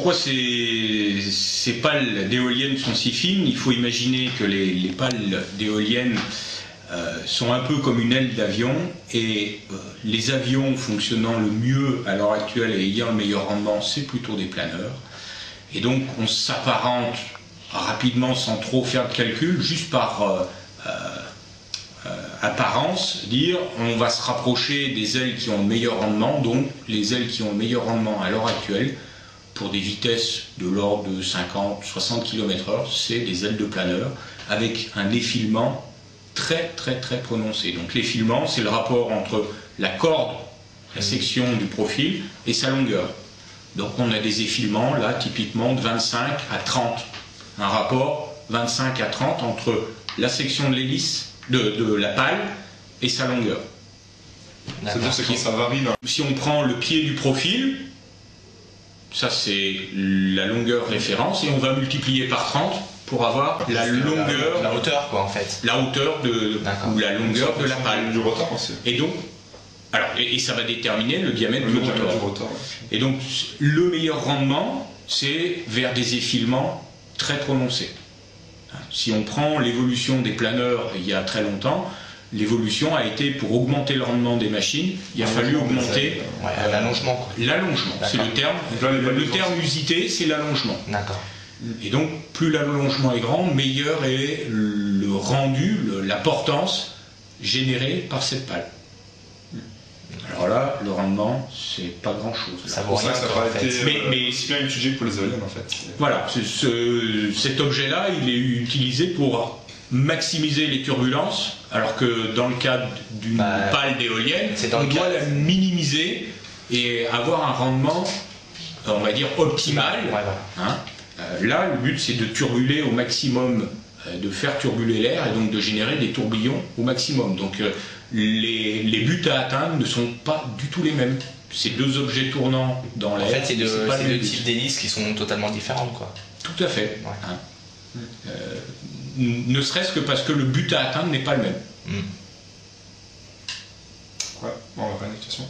pourquoi ces pales d'éoliennes sont si fines? Il faut imaginer que les pales d'éoliennes sont un peu comme une aile d'avion, et les avions fonctionnant le mieux à l'heure actuelle et ayant le meilleur rendement, c'est plutôt des planeurs. Et donc on s'apparente rapidement, sans trop faire de calcul, juste par apparence, dire on va se rapprocher des ailes qui ont le meilleur rendement. Donc les ailes qui ont le meilleur rendement à l'heure actuelle, pour des vitesses de l'ordre de 50-60 km/h, c'est des ailes de planeur avec un effilement très prononcé. Donc l'effilement, c'est le rapport entre la corde, la section du profil, et sa longueur. Donc on a des effilements là typiquement de 25 à 30, un rapport 25 à 30 entre la section de l'hélice de la pale et sa longueur. C'est-à-dire que ça varie là. Si on prend le pied du profil, ça c'est la longueur référence, et on va multiplier par 30 pour avoir la longueur, la hauteur quoi en fait. La hauteur ou la longueur de la pale. Du rotor aussi. Et donc, alors, et ça va déterminer le diamètre du rotor. Et donc le meilleur rendement, c'est vers des effilements très prononcés. Si on prend l'évolution des planeurs il y a très longtemps, l'évolution a été pour augmenter le rendement des machines, il a fallu augmenter l'allongement. L'allongement, c'est le terme. Le terme usité, c'est l'allongement. D'accord. Et donc, plus l'allongement est grand, meilleur est le rendu, la portance générée par cette pale. Alors là, le rendement, c'est pas grand-chose. Ça vaut rien. Ça n'a pas été mais si bien étudié pour les éoliennes en fait. Voilà, cet objet-là, il est utilisé pour maximiser les turbulences, alors que dans le cadre d'une pale d'éolienne, on doit la minimiser et avoir un rendement, on va dire, optimal. Hein. Là, le but, c'est de turbuler au maximum, de faire turbuler l'air et donc de générer des tourbillons au maximum. Donc les buts à atteindre ne sont pas du tout les mêmes. C'est deux objets tournants dans l'air. En fait, c'est deux types d'hélices qui sont totalement différentes, quoi. Tout à fait. Ouais. Hein. Ne serait-ce que parce que le but à atteindre n'est pas le même. Ouais, bon, on va faire une question.